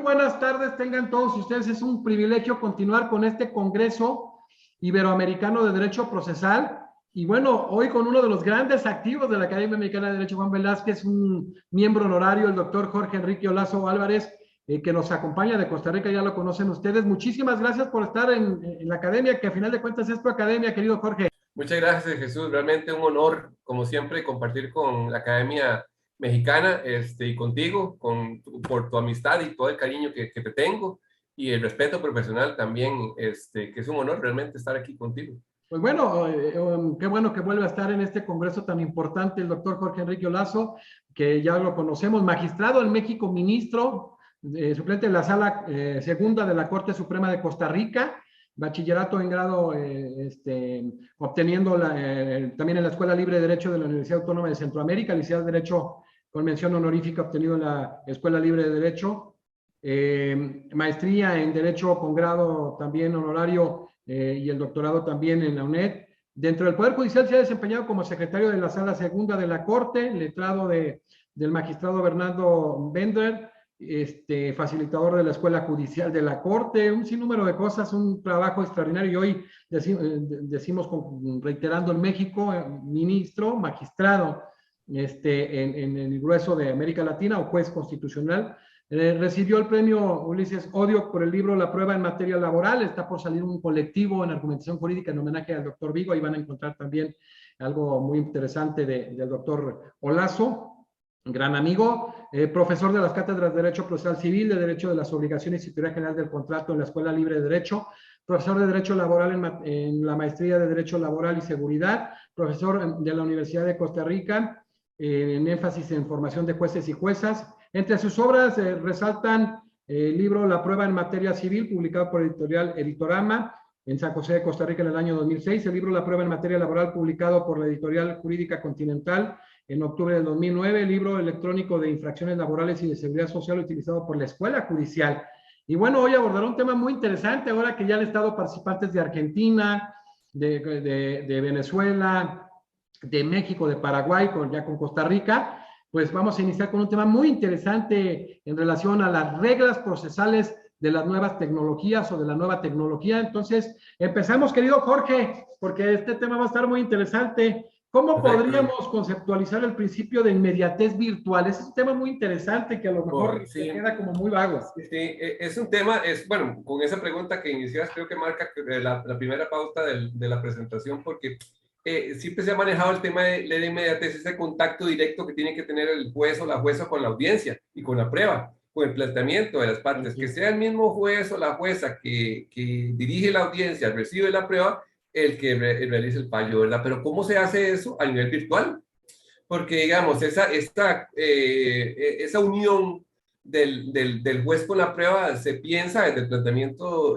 buenas tardes, tengan todos ustedes. Es un privilegio continuar con este Congreso Iberoamericano de Derecho Procesal. Y bueno, hoy con uno de los grandes activos de la Academia Mexicana de Derecho, Juan Velázquez, un miembro honorario, el doctor Jorge Enrique Olazo Álvarez, que nos acompaña de Costa Rica, ya lo conocen ustedes. Muchísimas gracias por estar en la Academia, que a final de cuentas es tu academia, querido Jorge. Muchas gracias, Jesús. Realmente un honor, como siempre, compartir con la Academia Mexicana y contigo, por tu amistad y todo el cariño que te tengo y el respeto profesional también, que es un honor realmente estar aquí contigo. Pues bueno, qué bueno que vuelve a estar en este congreso tan importante el doctor Jorge Enrique Olazo, que ya lo conocemos, magistrado en México, ministro, suplente de la Sala Segunda de la Corte Suprema de Costa Rica, bachillerato en grado, obteniendo también en la Escuela Libre de Derecho de la Universidad Autónoma de Centroamérica, licenciado en Derecho con mención honorífica obtenido en la Escuela Libre de Derecho, maestría en Derecho con grado también honorario y el doctorado también en la UNED. Dentro del Poder Judicial se ha desempeñado como secretario de la Sala Segunda de la Corte, letrado del magistrado Bernardo Bender, facilitador de la Escuela Judicial de la Corte, un sinnúmero de cosas, un trabajo extraordinario. Y hoy decimos, reiterando en México, ministro, magistrado en el grueso de América Latina o juez constitucional. Recibió el premio Ulises Odio por el libro La prueba en materia laboral. Está por salir un colectivo en argumentación jurídica en homenaje al doctor Vigo. Ahí van a encontrar también algo muy interesante del doctor Olazo, gran amigo, profesor de las cátedras de Derecho Procesal Civil, de Derecho de las Obligaciones y Teoría General del Contrato en la Escuela Libre de Derecho, profesor de Derecho Laboral en la Maestría de Derecho Laboral y Seguridad, profesor de la Universidad de Costa Rica, en énfasis en formación de jueces y juezas. Entre sus obras resaltan el libro La prueba en materia civil, publicado por editorial Editorama en San José de Costa Rica en el año 2006, el libro La prueba en materia laboral, publicado por la editorial Jurídica Continental en octubre del 2009, el libro electrónico de infracciones laborales y de seguridad social utilizado por la Escuela Judicial. Y bueno, hoy abordaré un tema muy interesante, ahora que ya han estado participantes de Argentina, de Venezuela, de México, de Paraguay, ya con Costa Rica. Pues vamos a iniciar con un tema muy interesante en relación a las reglas procesales de las nuevas tecnologías o de la nueva tecnología. Entonces, empezamos, querido Jorge, porque este tema va a estar muy interesante. ¿Cómo podríamos conceptualizar el principio de inmediatez virtual? Es un tema muy interesante que a lo mejor se queda como muy vago. Sí, es un tema, bueno, con esa pregunta que inicias, creo que marca la primera pauta de la presentación, porque siempre se ha manejado el tema de la inmediatez, ese contacto directo que tiene que tener el juez o la jueza con la audiencia y con la prueba, con el planteamiento de las partes, que sea el mismo juez o la jueza que dirige la audiencia, recibe la prueba, el que realice el fallo, ¿verdad? Pero ¿cómo se hace eso a nivel virtual? Porque, digamos, esa unión del juez con la prueba se piensa desde el planteamiento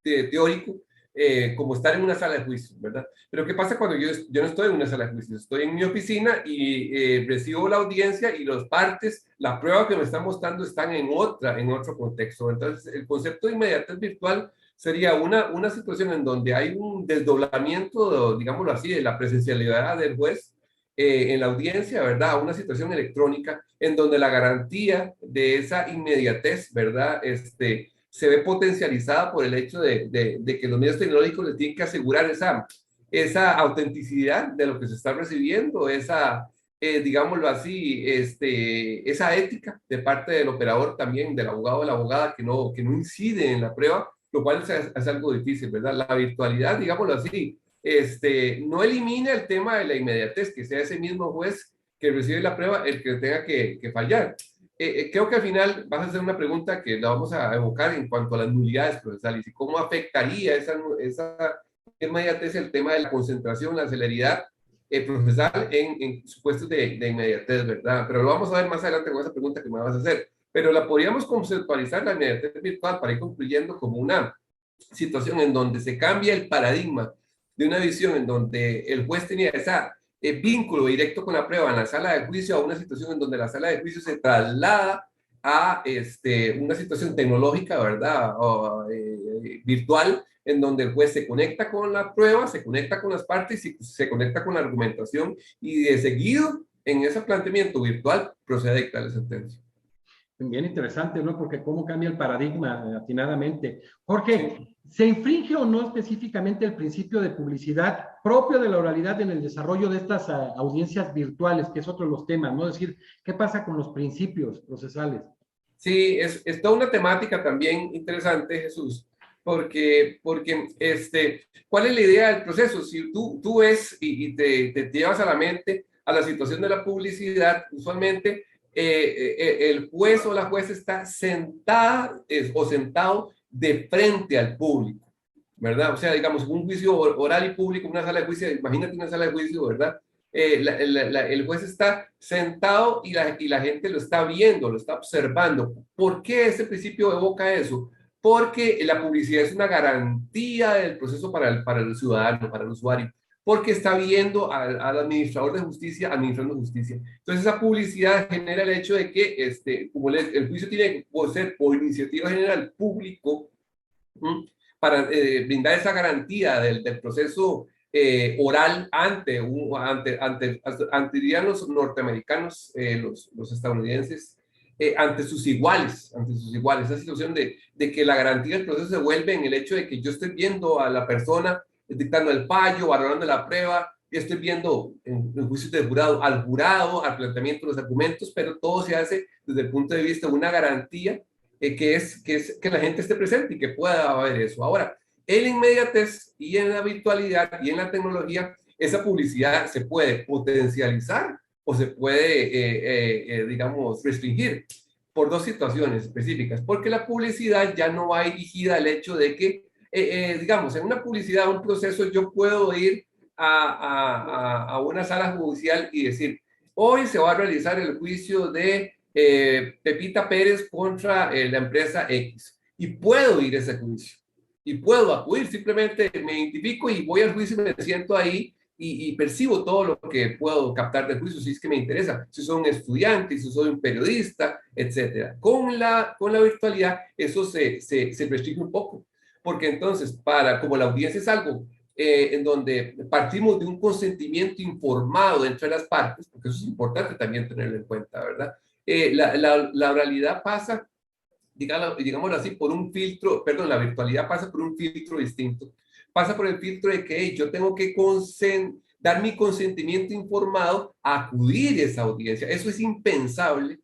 teórico como estar en una sala de juicio, ¿verdad? Pero ¿qué pasa cuando yo no estoy en una sala de juicio? Estoy en mi oficina y recibo la audiencia y las partes, la prueba que me están mostrando están en otro contexto. Entonces, el concepto de inmediatez virtual sería una situación en donde hay un desdoblamiento, digámoslo así, de la presencialidad del juez en la audiencia, ¿verdad? A una situación electrónica en donde la garantía de esa inmediatez, ¿verdad? Se ve potencializada por el hecho de que los medios tecnológicos les tienen que asegurar esa autenticidad de lo que se está recibiendo, digámoslo así, esa ética de parte del operador también, del abogado o la abogada que no incide en la prueba, lo cual es algo difícil, ¿verdad? La virtualidad, digámoslo así, no elimina el tema de la inmediatez, que sea ese mismo juez que recibe la prueba el que tenga que fallar. Creo que al final vas a hacer una pregunta que la vamos a evocar en cuanto a las nulidades procesales y cómo afectaría esa inmediatez el tema de la concentración, la celeridad procesal en supuestos de inmediatez, ¿verdad? Pero lo vamos a ver más adelante con esa pregunta que me vas a hacer. Pero la podríamos conceptualizar la inmediatez virtual para ir concluyendo como una situación en donde se cambia el paradigma de una visión en donde el juez tenía ese vínculo directo con la prueba en la sala de juicio a una situación en donde la sala de juicio se traslada a una situación tecnológica, ¿verdad? Virtual, en donde el juez se conecta con la prueba, se conecta con las partes y se conecta con la argumentación y de seguido en ese planteamiento virtual procede a dictar la sentencia. Bien interesante, ¿no? Porque cómo cambia el paradigma atinadamente. Jorge, Sí. ¿se infringe o no específicamente el principio de publicidad propio de la oralidad en el desarrollo de estas audiencias virtuales, que es otro de los temas, ¿no? Es decir, ¿qué pasa con los principios procesales? Sí, es toda una temática también interesante, Jesús, porque ¿cuál es la idea del proceso? Si tú ves y te llevas a la mente a la situación de la publicidad, usualmente el juez o la jueza está sentada o sentado de frente al público, ¿verdad? O sea, digamos, un juicio oral y público, una sala de juicio, imagínate una sala de juicio, ¿verdad? El juez está sentado y la gente lo está viendo, lo está observando. ¿Por qué este principio evoca eso? Porque la publicidad es una garantía del proceso para el ciudadano, para el usuario, porque está viendo al administrador de justicia administrando justicia. Entonces esa publicidad genera el hecho de que como el juicio tiene que ser por iniciativa general público, ¿m? Para brindar esa garantía del proceso oral ante dirían los norteamericanos, los estadounidenses, ante sus iguales, esa situación de que la garantía del proceso se vuelve en el hecho de que yo estoy viendo a la persona dictando el fallo, valorando la prueba, y estoy viendo en juicios de jurado, al planteamiento de los argumentos, pero todo se hace desde el punto de vista de una garantía que la gente esté presente y que pueda haber eso. Ahora, en la inmediatez y en la virtualidad y en la tecnología, esa publicidad se puede potencializar o se puede, digamos, restringir por dos situaciones específicas, porque la publicidad ya no va dirigida al hecho de que, digamos, en una publicidad, un proceso, yo puedo ir a una sala judicial y decir, hoy se va a realizar el juicio de Pepita Pérez contra la empresa X. Y puedo ir a ese juicio. Y puedo acudir, simplemente me identifico y voy al juicio y me siento ahí y percibo todo lo que puedo captar del juicio, si es que me interesa, si soy un estudiante, si soy un periodista, etcétera. Con la virtualidad eso se restringe un poco, porque entonces, como la audiencia es algo en donde partimos de un consentimiento informado entre las partes, porque eso es importante también tenerlo en cuenta, ¿verdad? La oralidad pasa, digámoslo así, por un filtro, perdón, la virtualidad pasa por un filtro distinto. Pasa por el filtro de que hey, yo tengo que dar mi consentimiento informado a acudir a esa audiencia. Eso es impensable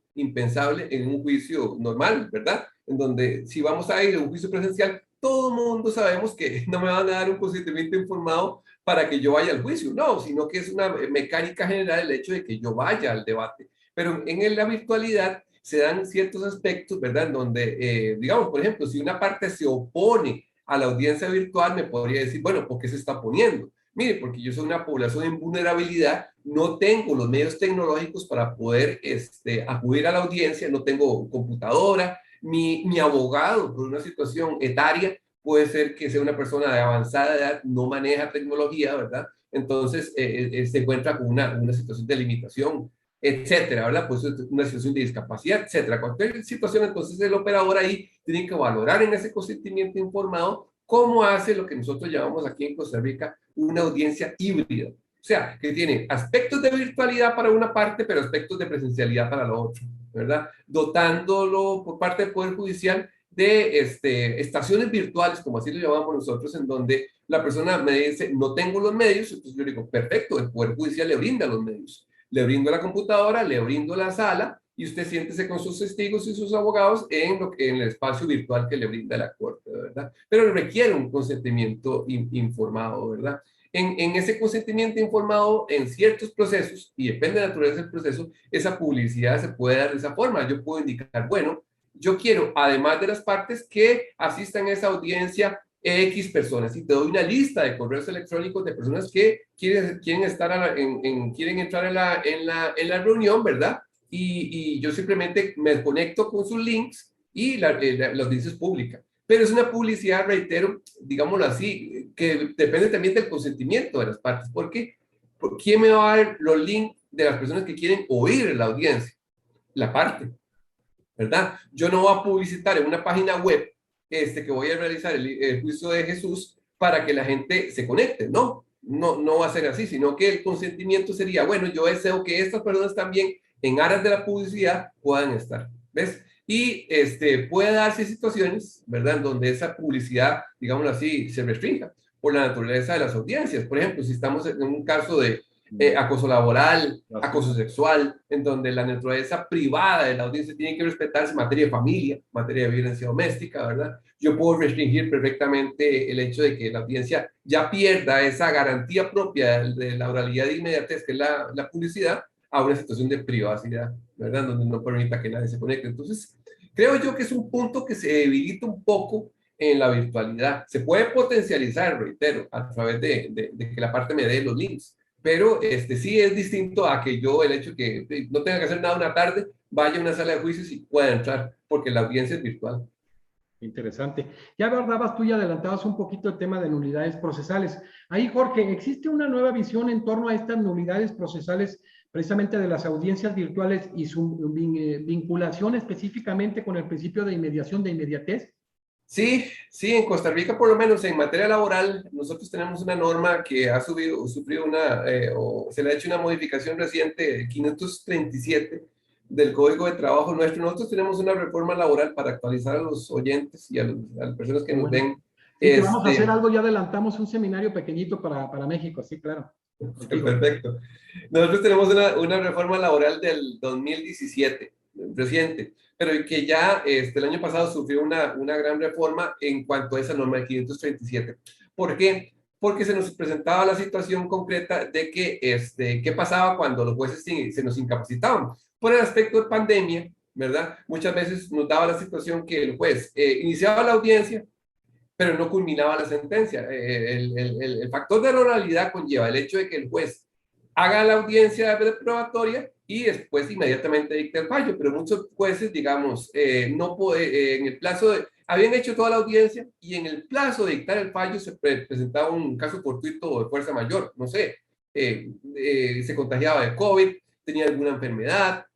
en un juicio normal, ¿verdad? En donde si vamos a ir a un juicio presencial, todo el mundo sabemos que no me van a dar un consentimiento informado para que yo vaya al juicio, no, sino que es una mecánica general el hecho de que yo vaya al debate. Pero en la virtualidad se dan ciertos aspectos, ¿verdad? En donde, digamos, por ejemplo, si una parte se opone a la audiencia virtual, me podría decir, bueno, ¿por qué se está oponiendo? Mire, porque yo soy una población en vulnerabilidad, no tengo los medios tecnológicos para poder acudir a la audiencia, no tengo computadora, mi abogado, por una situación etaria, puede ser que sea una persona de avanzada edad, no maneja tecnología, ¿verdad? Entonces se encuentra con una situación de limitación, etcétera, ¿verdad? Pues una situación de discapacidad, etcétera. Cualquier situación, entonces el operador ahí tiene que valorar en ese consentimiento informado cómo hace lo que nosotros llamamos aquí en Costa Rica una audiencia híbrida. O sea, que tiene aspectos de virtualidad para una parte, pero aspectos de presencialidad para la otra, ¿verdad? Dotándolo por parte del Poder Judicial de estaciones virtuales, como así lo llamamos nosotros, en donde la persona me dice, no tengo los medios, entonces yo digo, perfecto, el Poder Judicial le brinda los medios. Le brindo la computadora, le brindo la sala y usted siéntese con sus testigos y sus abogados en el espacio virtual que le brinda la corte, ¿verdad? Pero requiere un consentimiento informado, ¿verdad? En ese consentimiento informado, en ciertos procesos, y depende de la naturaleza del proceso, esa publicidad se puede dar de esa forma. Yo puedo indicar, bueno, yo quiero, además de las partes, que asistan a esa audiencia X personas y te doy una lista de correos electrónicos de personas que quieren estar quieren entrar en la reunión, ¿verdad? Y yo simplemente me conecto con sus links y los dices pública. Pero es una publicidad, reitero, digámoslo así, que depende también del consentimiento de las partes. ¿Por qué? ¿Quién me va a dar los links de las personas que quieren oír la audiencia? La parte, ¿verdad? Yo no voy a publicitar en una página web que voy a realizar el juicio de Jesús para que la gente se conecte, no va a ser así, sino que el consentimiento sería, bueno, yo deseo que estas personas también en aras de la publicidad puedan estar, ¿ves? Y puede darse situaciones, ¿verdad?, en donde esa publicidad, digámoslo así, se restrinja por la naturaleza de las audiencias. Por ejemplo, si estamos en un caso de acoso laboral, acoso sexual, en donde la naturaleza privada de la audiencia tiene que respetarse en materia de familia, materia de violencia doméstica, ¿verdad? Yo puedo restringir perfectamente el hecho de que la audiencia ya pierda esa garantía propia de la oralidad de inmediatez, que es la publicidad, a una situación de privacidad, ¿verdad? Donde no permita que nadie se conecte. Entonces, creo yo que es un punto que se debilita un poco en la virtualidad. Se puede potencializar, reitero, a través de que la parte me dé los links, pero sí es distinto a que yo, el hecho que no tenga que hacer nada una tarde, vaya a una sala de juicios y pueda entrar, porque la audiencia es virtual. Interesante. Ya abordabas tú y adelantabas un poquito el tema de nulidades procesales. Ahí, Jorge, ¿existe una nueva visión en torno a estas nulidades procesales, precisamente de las audiencias virtuales y su vinculación específicamente con el principio de inmediación, de inmediatez? Sí, sí, en Costa Rica, por lo menos en materia laboral, nosotros tenemos una norma que ha sufrido o se le ha hecho una modificación reciente, 537 del Código de Trabajo nuestro. Nosotros tenemos una reforma laboral para actualizar a los oyentes y a las personas que nos ven. Sí, que vamos a hacer algo, ya adelantamos un seminario pequeñito para México, sí, claro. Contigo. Perfecto. Nosotros tenemos una reforma laboral del 2017, reciente, pero que ya el año pasado sufrió una gran reforma en cuanto a esa norma de 537. ¿Por qué? Porque se nos presentaba la situación concreta de que, qué pasaba cuando los jueces se nos incapacitaban. Por el aspecto de pandemia, ¿verdad? Muchas veces nos daba la situación que el juez iniciaba la audiencia, pero no culminaba la sentencia. El factor de la oralidad conlleva el hecho de que el juez haga la audiencia probatoria y después inmediatamente dicta el fallo, pero muchos jueces, digamos, en el plazo habían hecho toda la audiencia y en el plazo de dictar el fallo se presentaba un caso fortuito o de fuerza mayor, no sé, se contagiaba de COVID, tenía alguna enfermedad,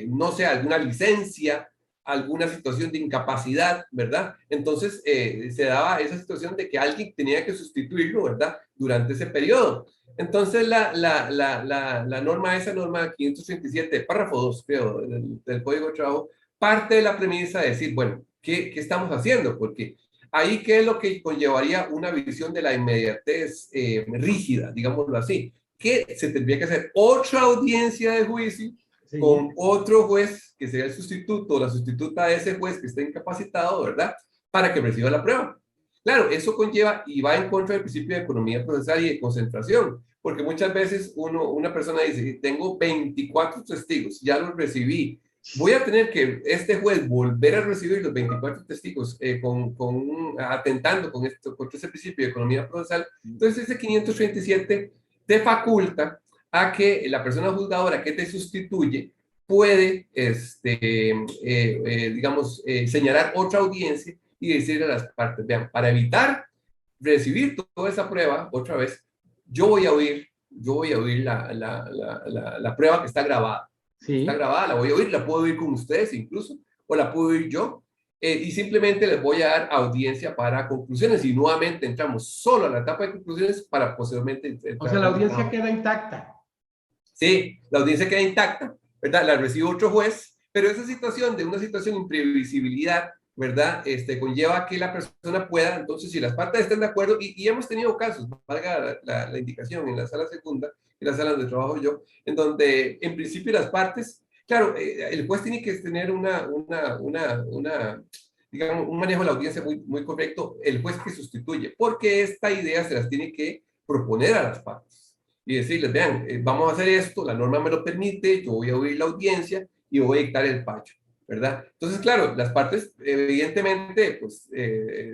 no sé, alguna licencia, alguna situación de incapacidad, ¿verdad? Entonces se daba esa situación de que alguien tenía que sustituirlo, ¿verdad? Durante ese periodo. Entonces la norma, esa norma 537, párrafo 2, creo, del Código de Trabajo, parte de la premisa de decir, bueno, ¿qué estamos haciendo? Porque ahí, ¿qué es lo que conllevaría una visión de la inmediatez rígida, digámoslo así? Que se tendría que hacer otra audiencia de juicio con otro juez que sería el sustituto o la sustituta de ese juez que está incapacitado, ¿verdad? Para que reciba la prueba. Claro, eso conlleva y va en contra del principio de economía procesal y de concentración, porque muchas veces una persona dice, tengo 24 testigos, ya los recibí, voy a tener que este juez volver a recibir los 24 testigos atentando contra ese principio de economía procesal. Entonces ese 537 te faculta a que la persona juzgadora que te sustituye puede, digamos, señalar otra audiencia y decirle a las partes, vean, para evitar recibir toda esa prueba otra vez, yo voy a oír la prueba que está grabada. Sí. Está grabada, la voy a oír, la puedo oír con ustedes incluso, o la puedo oír yo, y simplemente les voy a dar audiencia para conclusiones y nuevamente entramos solo a la etapa de conclusiones para posteriormente... O sea, la audiencia queda intacta. Sí, la audiencia queda intacta, ¿verdad? La recibe otro juez, pero esa situación de una situación de imprevisibilidad, ¿verdad? Conlleva que la persona pueda, entonces, si las partes están de acuerdo, y hemos tenido casos, valga la indicación, en la sala segunda, en la sala donde trabajo yo, en donde en principio las partes, claro, el juez tiene que tener digamos, un manejo de la audiencia muy, muy correcto, el juez que sustituye, porque esta idea se las tiene que proponer a las partes y decirles, vean, vamos a hacer esto, la norma me lo permite, yo voy a oír la audiencia y voy a dictar el fallo, ¿verdad? Entonces, claro, las partes, evidentemente, pues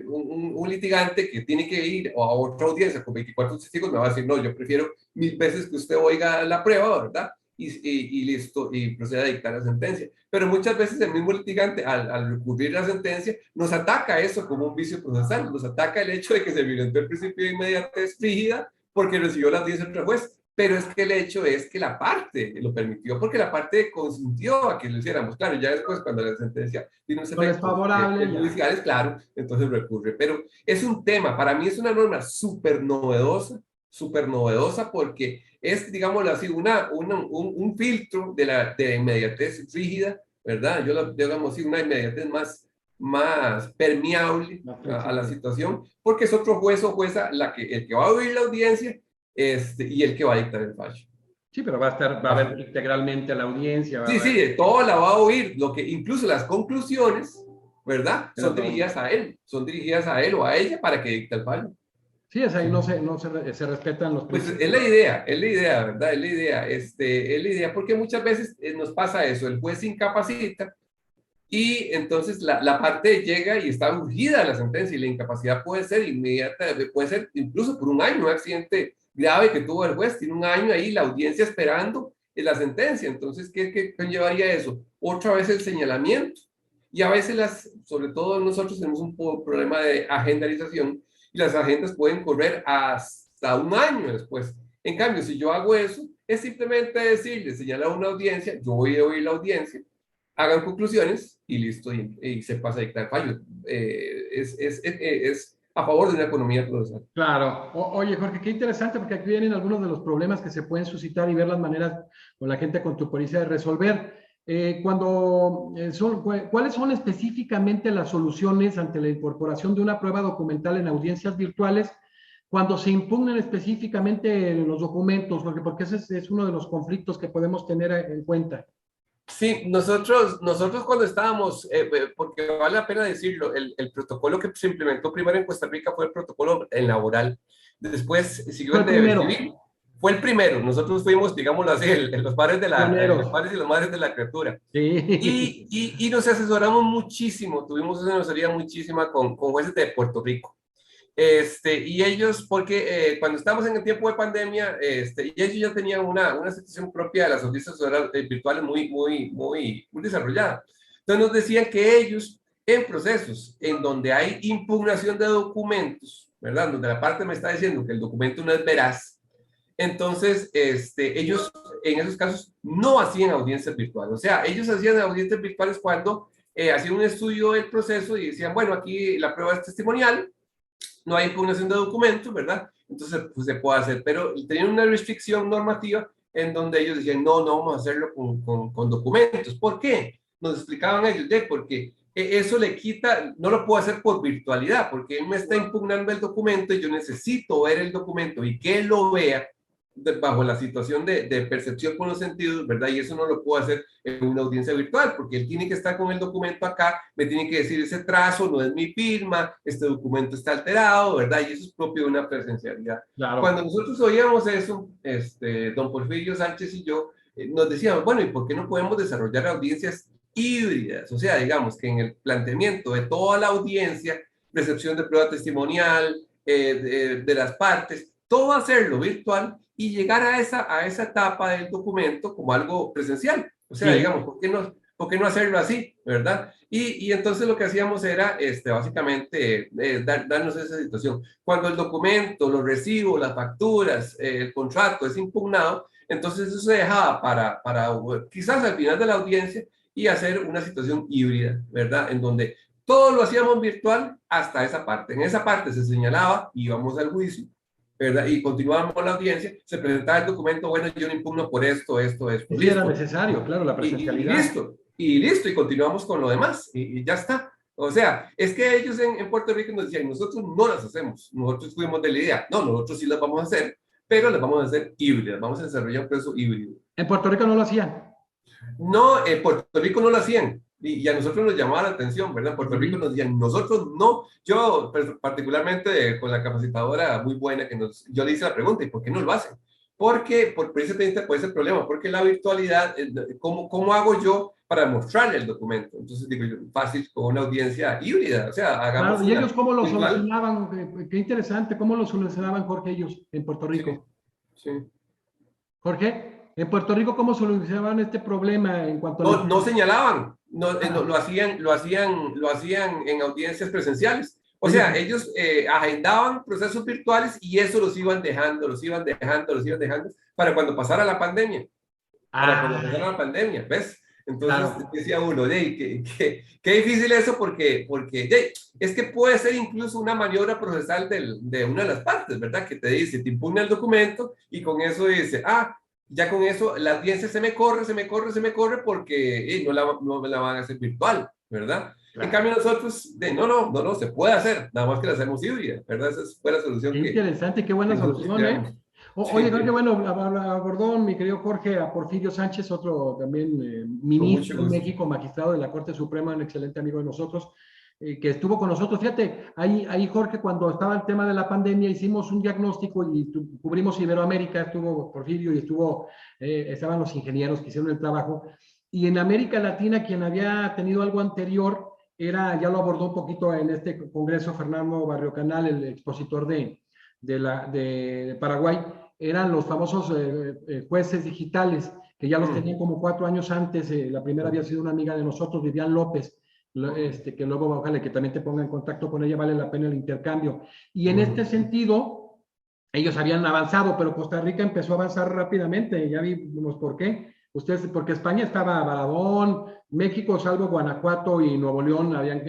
un litigante que tiene que ir a otra audiencia con 24 testigos me va a decir, no, yo prefiero 1000 veces que usted oiga la prueba, ¿verdad? Y listo, y proceda a dictar la sentencia. Pero muchas veces el mismo litigante, al recurrir a la sentencia, nos ataca eso como un vicio procesal, nos ataca el hecho de que se violentó el principio de inmediatez rígida porque recibió las 10 del juez, pero es que el hecho es que la parte lo permitió, porque la parte consintió a que lo hiciéramos. Claro, ya después cuando la sentencia tiene unos efectos judiciales, claro, entonces recurre. Pero es un tema, para mí es una norma súper novedosa, porque es, digámoslo así, un filtro de la inmediatez rígida, ¿verdad? Digamos, sí, una inmediatez más permeable a la situación, porque es otro juez o jueza el que va a oír la audiencia y el que va a dictar el fallo. Sí, pero va a ver integralmente a la audiencia. Sí, sí, todo la va a oír, incluso las conclusiones, ¿verdad? Son dirigidas a él, o a ella para que dicte el fallo. Sí, es ahí se respetan los principios. Pues es la idea, ¿verdad? Es la idea, porque muchas veces nos pasa eso, el juez se incapacita y entonces la parte llega y está urgida la sentencia y la incapacidad puede ser inmediata, puede ser incluso por un año, un accidente grave que tuvo el juez, tiene un año ahí la audiencia esperando la sentencia. Entonces, ¿qué conllevaría eso? Otra vez el señalamiento. Y a veces, sobre todo nosotros tenemos un problema de agendarización y las agendas pueden correr hasta un año después. En cambio, si yo hago eso, es simplemente decirle, señalar una audiencia, yo voy a oír la audiencia, hagan conclusiones y listo, y se pasa a dictar fallo. Es a favor de una economía procesal. Claro. Oye, Jorge, qué interesante, porque aquí vienen algunos de los problemas que se pueden suscitar y ver las maneras con la gente contemporánea de resolver. ¿Cuáles son específicamente las soluciones ante la incorporación de una prueba documental en audiencias virtuales cuando se impugnan específicamente los documentos? Porque ese es uno de los conflictos que podemos tener en cuenta. Sí, nosotros cuando estábamos, porque vale la pena decirlo, el protocolo que se implementó primero en Costa Rica fue el protocolo laboral. Después siguió el de civil. Fue el primero. Nosotros fuimos, digámoslo así, los padres y las madres de la criatura. Sí. Y nos asesoramos muchísimo, tuvimos una asesoría muchísima con jueces de Puerto Rico. Y ellos, porque cuando estábamos en el tiempo de pandemia, y ellos ya tenían una situación propia de las audiencias virtuales muy desarrollada. Entonces nos decían que ellos, en procesos en donde hay impugnación de documentos, ¿verdad? Donde la parte me está diciendo que el documento no es veraz, entonces ellos en esos casos no hacían audiencias virtuales. O sea, ellos hacían audiencias virtuales cuando hacían un estudio del proceso y decían, bueno, aquí la prueba es testimonial, no hay impugnación de documentos, ¿verdad? Entonces, pues se puede hacer, pero tenían una restricción normativa en donde ellos decían, no vamos a hacerlo con documentos. ¿Por qué? Nos explicaban ellos, porque eso le quita, no lo puedo hacer por virtualidad, porque él me está impugnando el documento y yo necesito ver el documento y que él lo vea bajo la situación de percepción con los sentidos, ¿verdad? Y eso no lo puedo hacer en una audiencia virtual, porque él tiene que estar con el documento acá, me tiene que decir ese trazo no es mi firma, este documento está alterado, ¿verdad? Y eso es propio de una presencialidad. Claro. Cuando nosotros oíamos eso, don Porfirio Sánchez y yo, nos decíamos, bueno, ¿y por qué no podemos desarrollar audiencias híbridas? O sea, digamos que en el planteamiento de toda la audiencia, recepción de prueba testimonial, de las partes, todo hacerlo virtual y llegar a esa etapa del documento como algo presencial. O sea, sí, digamos, ¿por qué no hacerlo así? ¿Verdad? Y entonces lo que hacíamos era básicamente darnos esa situación. Cuando el documento, los recibos, las facturas, el contrato es impugnado, entonces eso se dejaba para quizás al final de la audiencia y hacer una situación híbrida, ¿verdad? En donde todo lo hacíamos virtual hasta esa parte. En esa parte se señalaba, íbamos al juicio, ¿verdad? Y continuábamos la audiencia, se presentaba el documento, bueno, yo no impugno por esto. Y sí era necesario, claro, la presencialidad. Y listo, y continuamos con lo demás, y ya está. O sea, es que ellos en Puerto Rico nos decían, nosotros no las hacemos, nosotros fuimos de la idea, no, nosotros sí las vamos a hacer, pero las vamos a hacer híbridas, vamos a desarrollar un proceso híbrido. ¿En Puerto Rico no lo hacían? No, en Puerto Rico no lo hacían. Y a nosotros nos llamaba la atención, ¿verdad? En Puerto Rico nos decían, nosotros no. Yo, particularmente con la capacitadora muy buena, yo le hice la pregunta, ¿y por qué no lo hacen? Porque, precisamente por ese problema, porque la virtualidad, ¿cómo hago yo para mostrarle el documento? Entonces digo yo, fácil, con una audiencia híbrida, o sea, hagamos. Claro, ¿y ellos cómo lo solucionaban? Qué interesante, ¿cómo lo solucionaban, Jorge, ellos en Puerto Rico? Sí. Jorge, en Puerto Rico, ¿cómo solucionaban este problema en cuanto a... No señalaban, lo hacían en audiencias presenciales. O sea, ellos agendaban procesos virtuales y eso los iban dejando para cuando pasara la pandemia. ¿Ves? Entonces decía uno, qué difícil eso porque es que puede ser incluso una maniobra procesal de una de las partes, ¿verdad? Que te dice, te impugna el documento y con eso dice, ya con eso la audiencia se me corre, porque no me la van a hacer virtual, ¿verdad? En Claro. cambio nosotros, no, se puede hacer, nada más que la hacemos híbrida, ¿verdad? Esa fue la Qué solución interesante, qué buena que nosotros solución, ¿eh? creamos. Oye, Jorge, Sí, bueno, abordó mi querido Jorge a Porfirio Sánchez, otro también con mucho ministro en gusto. México, magistrado de la Corte Suprema, un excelente amigo de nosotros, que estuvo con nosotros. Fíjate, ahí Jorge, cuando estaba el tema de la pandemia, hicimos un diagnóstico y cubrimos Iberoamérica, estuvo Porfirio y estaban los ingenieros que hicieron el trabajo. Y en América Latina, quien había tenido algo anterior ya lo abordó un poquito en este congreso Fernando Barrio Canal, el expositor de Paraguay, eran los famosos jueces digitales, que ya los Mm, tenían como 4 años antes. La primera había sido una amiga de nosotros, Vivian López, que luego, ojalá que también te ponga en contacto con ella, vale la pena el intercambio. Y en este mm. sentido, ellos habían avanzado, pero Costa Rica empezó a avanzar rápidamente, ya vimos por qué. Ustedes, porque España estaba Barabón, México, salvo Guanajuato y Nuevo León, habían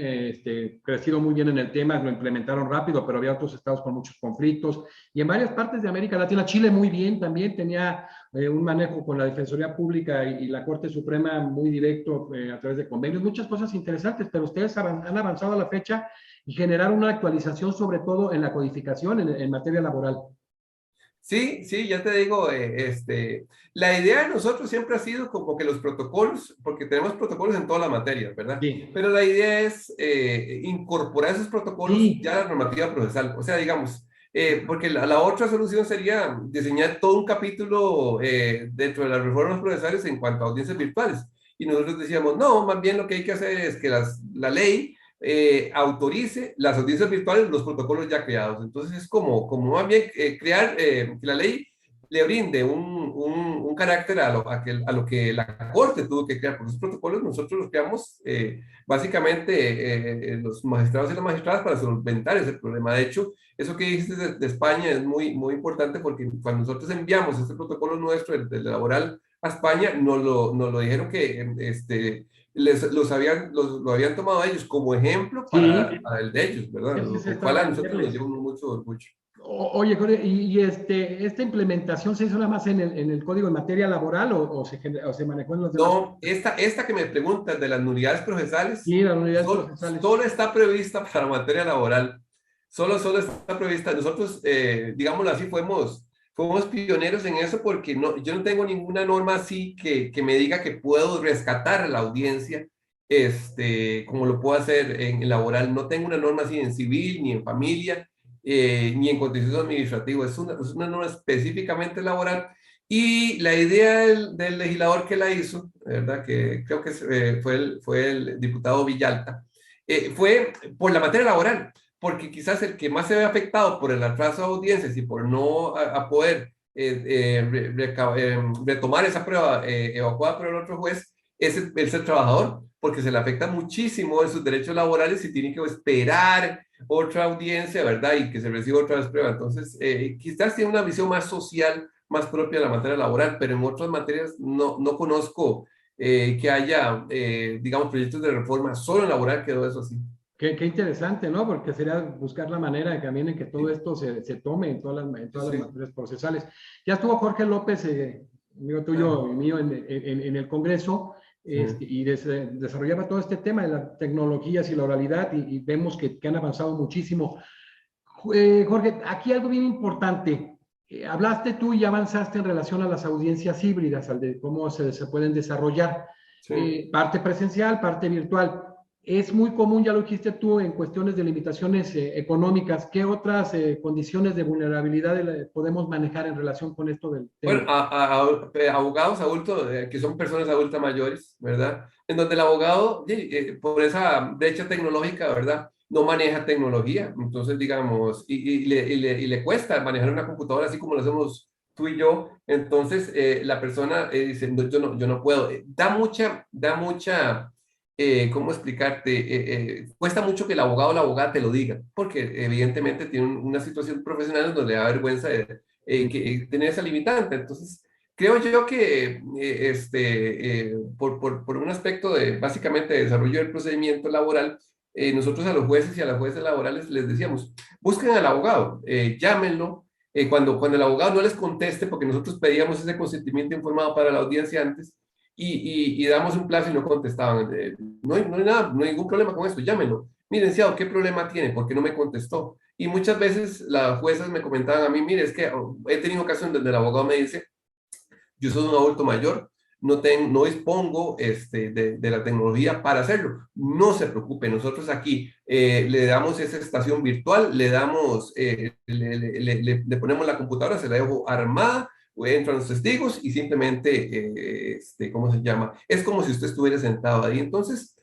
crecido muy bien en el tema, lo implementaron rápido, pero había otros estados con muchos conflictos. Y en varias partes de América Latina, Chile muy bien también, tenía un manejo con la Defensoría Pública y la Corte Suprema muy directo a través de convenios, muchas cosas interesantes, pero ustedes han avanzado a la fecha y generaron una actualización sobre todo en la codificación en materia laboral. Sí, sí, ya te digo, la idea de nosotros siempre ha sido como que los protocolos, porque tenemos protocolos en todas las materias, ¿verdad? Sí, Pero la idea es incorporar esos protocolos sí, ya a la normativa procesal. O sea, digamos, porque la otra solución sería diseñar todo un capítulo dentro de las reformas procesales en cuanto a audiencias virtuales. Y nosotros decíamos, no, más bien lo que hay que hacer es que la ley autorice las audiencias virtuales, los protocolos ya creados. Entonces es como más bien crear que la ley le brinde un carácter a lo que la Corte tuvo que crear. Por esos protocolos nosotros los creamos básicamente los magistrados y las magistradas para solventar ese problema. De hecho, eso que dijiste de España es muy importante porque cuando nosotros enviamos este protocolo nuestro, el laboral, a España, nos lo dijeron que lo habían tomado a ellos como ejemplo sí, para el de ellos, ¿verdad? ese Lo cual estaba a en nosotros nos verles. lleva mucho orgullo. Oye, Jorge, y esta implementación se hizo nada más en el código en materia laboral o se manejó en los demás? No, esta que me preguntas de las nulidades procesales, Sí, las unidades procesales. solo está prevista para materia laboral. Solo está prevista. Nosotros, digámoslo así, fuimos pioneros en eso porque yo no tengo ninguna norma así que me diga que puedo rescatar a la audiencia, como lo puedo hacer en laboral. No tengo una norma así en civil, ni en familia, ni en contencioso administrativo. Es una norma específicamente laboral. Y la idea del legislador que la hizo, ¿verdad? Que creo que fue el diputado Villalta, fue por la materia laboral, porque quizás el que más se ve afectado por el atraso de audiencias y por no a poder retomar esa prueba evacuada por el otro juez es el trabajador, porque se le afecta muchísimo en sus derechos laborales y tiene que esperar otra audiencia, ¿verdad? Y que se reciba otra vez prueba. Entonces, quizás tiene una visión más social, más propia de la materia laboral, pero en otras materias no conozco que haya, digamos, proyectos de reforma solo en laboral quedó eso así. Qué interesante, ¿no? Porque sería buscar la manera de también en que todo Sí, esto se tome en todas las sí, materias procesales. Ya estuvo Jorge López, amigo ah, tuyo y mío, en el Congreso, sí. y desarrollaba todo este tema de las tecnologías y la oralidad, y vemos que han avanzado muchísimo. Jorge, aquí algo bien importante. Hablaste tú y avanzaste en relación a las audiencias híbridas, al de cómo se pueden desarrollar. Sí. Parte presencial, parte virtual. Es muy común, ya lo dijiste tú, en cuestiones de limitaciones económicas. ¿Qué otras condiciones de vulnerabilidad podemos manejar en relación con esto del Bueno, tema? abogados adultos, que son personas adultas mayores, ¿verdad? En donde el abogado, por esa brecha tecnológica, ¿verdad? No maneja tecnología. Entonces, digamos, y le cuesta manejar una computadora así como lo hacemos tú y yo. Entonces, la persona dice, no, yo no puedo. ¿Cómo explicarte? Cuesta mucho que el abogado o la abogada te lo diga, porque evidentemente tiene una situación profesional donde le da vergüenza tener esa limitante. Entonces, creo yo que por un aspecto de básicamente de desarrollo del procedimiento laboral, nosotros a los jueces y a las jueces laborales les decíamos, busquen al abogado, llámenlo, Cuando el abogado no les conteste, porque nosotros pedíamos ese consentimiento informado para la audiencia antes, y damos un plazo y no contestaban. No hay nada, no hay ningún problema con esto, llámenlo. Mi licenciado, ¿qué problema tiene? ¿Por qué no me contestó? Y muchas veces las juezas me comentaban a mí, mire, es que he tenido ocasiones donde el abogado me dice, yo soy un adulto mayor, no dispongo de la tecnología para hacerlo. No se preocupe, nosotros aquí le damos esa estación virtual, le ponemos la computadora, se la dejo armada, entran los testigos y simplemente, ¿cómo se llama? Es como si usted estuviera sentado ahí. Entonces,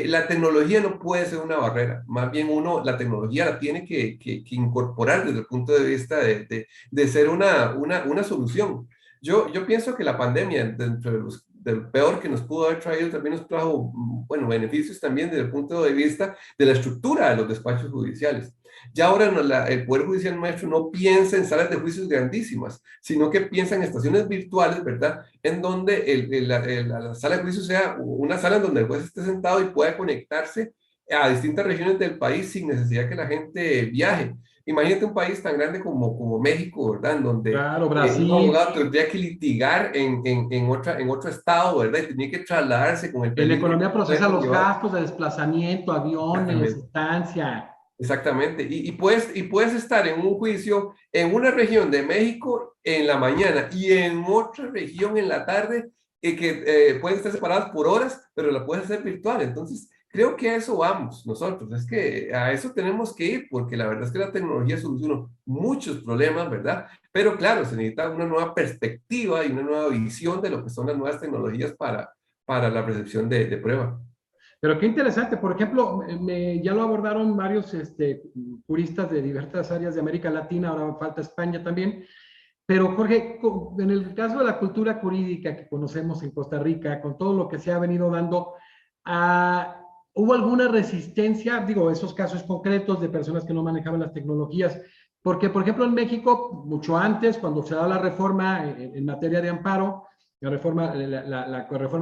la tecnología no puede ser una barrera, más bien la tecnología la tiene que incorporar desde el punto de vista de ser una solución. Yo pienso que la pandemia, dentro del peor que nos pudo haber traído, también nos trajo, bueno, beneficios también desde el punto de vista de la estructura de los despachos judiciales. Ya ahora el Poder Judicial nuestro no piensa en salas de juicios grandísimas, sino que piensa en estaciones virtuales, ¿verdad? En donde la sala de juicios sea una sala en donde el juez esté sentado y pueda conectarse a distintas regiones del país sin necesidad que la gente viaje. Imagínate un país tan grande como México, ¿verdad? En donde Claro, un Brasil, abogado tendría que litigar en otro estado, ¿verdad? Y tenía que trasladarse con el la peligro economía que puede procesa los conllevar. gastos de desplazamiento, aviones, Exactamente. estancia. Exactamente. Y puedes estar en un juicio en una región de México en la mañana y en otra región en la tarde, pueden estar separadas por horas, pero la puedes hacer virtual. Entonces, creo que a eso vamos nosotros. Es que a eso tenemos que ir, porque la verdad es que la tecnología soluciona muchos problemas, ¿verdad? Pero claro, se necesita una nueva perspectiva y una nueva visión de lo que son las nuevas tecnologías para la recepción de prueba. Pero qué interesante, por ejemplo, ya lo abordaron varios juristas de diversas áreas de América Latina, ahora falta España también, pero Jorge, en el caso de la cultura jurídica que conocemos en Costa Rica, con todo lo que se ha venido dando, ah, ¿hubo alguna resistencia? Digo, esos casos concretos de personas que no manejaban las tecnologías, porque, por ejemplo, en México, mucho antes, cuando se da la reforma en materia de amparo, la reforma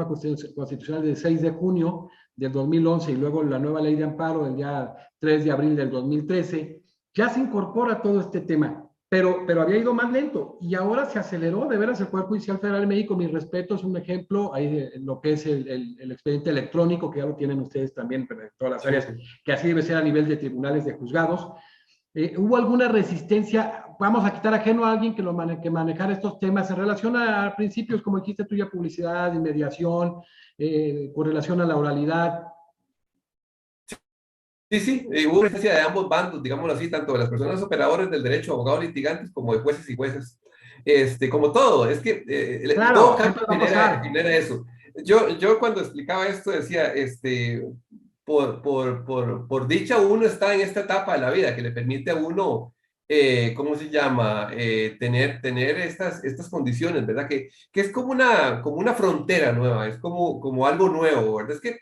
constitucional del 6 de junio del 2011 y luego la nueva ley de amparo del día 3 de abril del 2013, ya se incorpora todo este tema, pero había ido más lento y ahora se aceleró. De veras, el Poder Judicial Federal de México, mi respeto, es un ejemplo ahí de lo que es el expediente electrónico, que ya lo tienen ustedes también en todas las Sí, áreas, sí. que así debe ser a nivel de tribunales de juzgados. ¿Hubo alguna resistencia? Vamos a quitar ajeno a alguien que manejar estos temas en relación a principios, como dijiste tú ya, publicidad, inmediación, con relación a la oralidad. Sí, sí, hubo presencia de ambos bandos, digámoslo así, tanto de las personas operadoras del derecho, abogados litigantes, como de jueces y jueces. Como todo, es que todo Claro, cambio siempre va a pasar. genera eso. Yo cuando explicaba esto decía, por dicha uno está en esta etapa de la vida que le permite a uno, ¿cómo se llama? Tener estas condiciones, ¿verdad? Que es como una frontera nueva, es como algo nuevo, ¿verdad? Es que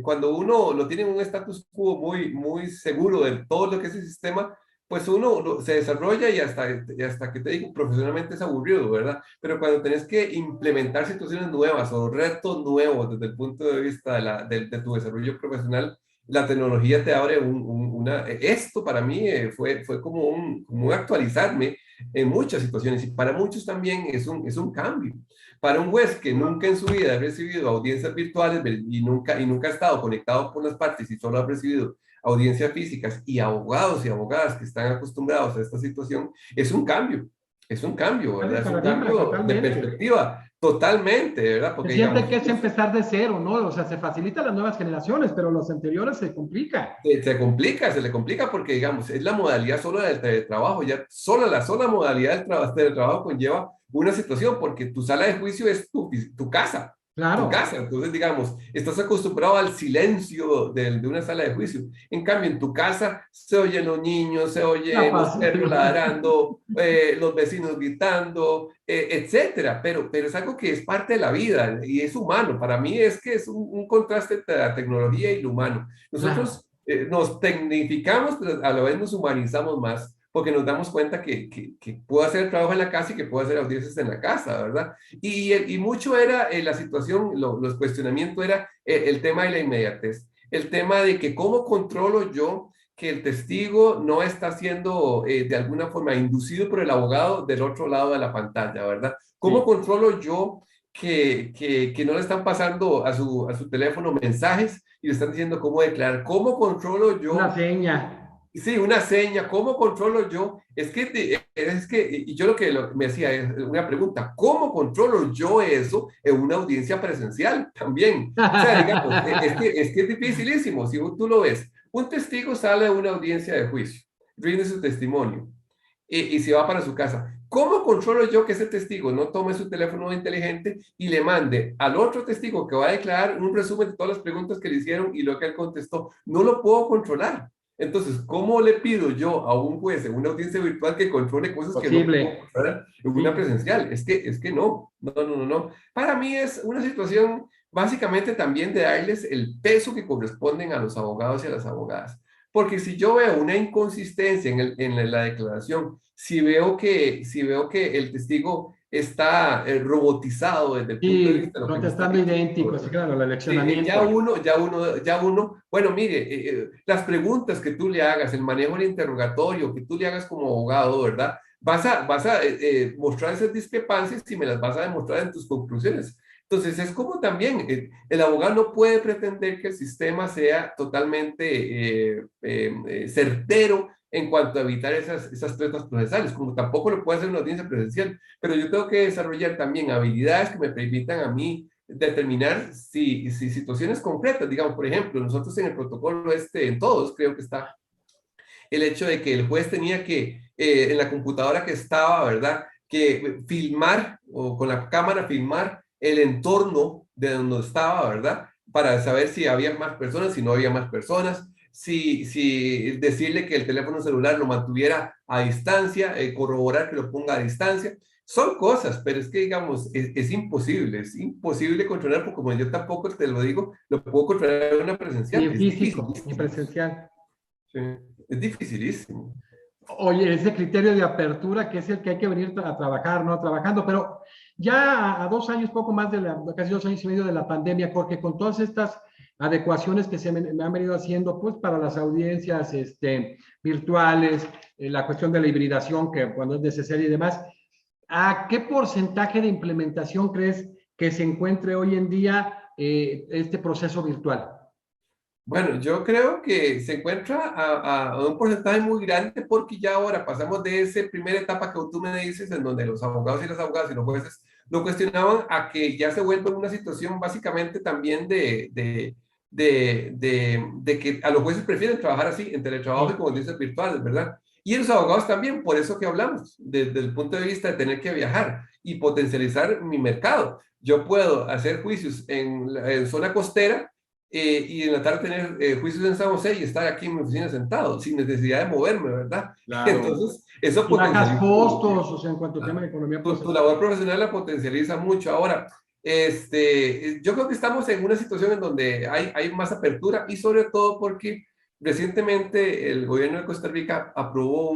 cuando uno lo tiene en un status quo muy, muy seguro de todo lo que es el sistema, pues uno se desarrolla y hasta que te digo, profesionalmente es aburrido, ¿verdad? Pero cuando tenés que implementar situaciones nuevas o retos nuevos desde el punto de vista de tu desarrollo profesional, la tecnología te abre esto para mí fue como un actualizarme en muchas situaciones y para muchos también es un cambio. Para un juez que nunca en su vida ha recibido audiencias virtuales y nunca ha estado conectado con las partes y solo ha recibido audiencias físicas y abogados y abogadas que están acostumbrados a esta situación, es un cambio, Cambio de ¿verdad? Es un paradigma, cambio de totalmente. perspectiva, totalmente, ¿verdad? Se Porque siente digamos, que es empezar de cero, ¿no? O sea, se facilita a las nuevas generaciones, pero los anteriores se complica. se le complica porque, digamos, es la modalidad solo del teletrabajo, ya la sola modalidad del teletrabajo conlleva una situación, porque tu sala de juicio es tu casa, tu Claro. casa. Entonces, digamos, estás acostumbrado al silencio de una sala de juicio. En cambio, en tu casa se oyen los niños, se La oyen los paz. perros ladrando, los vecinos gritando, etcétera. Pero es algo que es parte de la vida y es humano. Para mí es que es un contraste entre la tecnología y lo humano. Claro. Nosotros nos tecnificamos, pero a la vez nos humanizamos más, porque nos damos cuenta que puedo hacer el trabajo en la casa y que puedo hacer audiencias en la casa, ¿verdad? Y mucho era la situación, los cuestionamientos era el tema de la inmediatez, el tema de que cómo controlo yo que el testigo no está siendo de alguna forma inducido por el abogado del otro lado de la pantalla, ¿verdad? ¿Cómo Sí. controlo yo que no le están pasando a su teléfono mensajes y le están diciendo cómo declarar? ¿Cómo controlo Una yo? seña. Sí, una seña, ¿cómo controlo yo? Y yo me hacía es una pregunta, ¿cómo controlo yo eso en una audiencia presencial también? O sea, digamos, es que es dificilísimo, si tú lo ves, un testigo sale a una audiencia de juicio, rinde su testimonio y se va para su casa. ¿Cómo controlo yo que ese testigo no tome su teléfono inteligente y le mande al otro testigo que va a declarar un resumen de todas las preguntas que le hicieron y lo que él contestó? No lo puedo controlar. Entonces, ¿cómo le pido yo a un juez en una audiencia virtual que controle cosas que no puedo Posible. controlar en una Sí. presencial? Es que no, no, no, no, no. Para mí es una situación básicamente también de darles el peso que corresponden a los abogados y a las abogadas. Porque si yo veo una inconsistencia en la declaración, si veo que el testigo está robotizado desde el punto de Sí, vista de lo que me está contestando diciendo, idéntico, sí, claro, el eleccionamiento. ya uno, bueno, mire, las preguntas que tú le hagas, el manejo del interrogatorio, que tú le hagas como abogado, ¿verdad? Vas a mostrar esas discrepancias y me las vas a demostrar en tus conclusiones. Entonces, es como también el abogado no puede pretender que el sistema sea totalmente certero en cuanto a evitar esas tretas procesales, como tampoco lo puede hacer una audiencia presencial, pero yo tengo que desarrollar también habilidades que me permitan a mí determinar si situaciones concretas, digamos, por ejemplo, nosotros en el protocolo en todos creo que está el hecho de que el juez tenía que, en la computadora que estaba, ¿verdad? Que filmar o con la cámara filmar el entorno de donde estaba, ¿verdad? Para saber si había más personas, si no había más personas, si decirle que el teléfono celular lo mantuviera a distancia, corroborar que lo ponga a distancia. Son cosas, pero es que, digamos, es imposible controlar, porque como yo tampoco te lo digo, lo puedo controlar en una Ni presencial, en es físico, ni dificilísimo. presencial. Sí, es dificilísimo. Oye, ese criterio de apertura que es el que hay que venir a trabajar, ¿no? Trabajando, pero ya a 2 años, poco más de casi 2 años y medio de la pandemia, porque con todas estas adecuaciones que me han venido haciendo, pues para las audiencias virtuales, la cuestión de la hibridación, que cuando es necesaria y demás, ¿a qué porcentaje de implementación crees que se encuentre hoy en día este proceso virtual? Bueno, yo creo que se encuentra a un porcentaje muy grande porque ya ahora pasamos de esa primera etapa que tú me dices, en donde los abogados y las abogadas y los jueces lo cuestionaban, a que ya se vuelve una situación básicamente también de que a los jueces prefieren trabajar así, en teletrabajo y Sí, con audiencias virtuales, ¿verdad? Y los abogados también, por eso que hablamos, desde el punto de vista de tener que viajar y potencializar mi mercado. Yo puedo hacer juicios en zona costera y en la tarde tener juicios en San José y estar aquí en mi oficina sentado, sin necesidad de moverme, ¿verdad? claro. Entonces, eso Y bajas potencializa mucho. costos, o sea, en cuanto al tema de economía Tu procesal. labor profesional la potencializa mucho. Ahora, yo creo que estamos en una situación en donde hay más apertura y sobre todo porque recientemente el gobierno de Costa Rica aprobó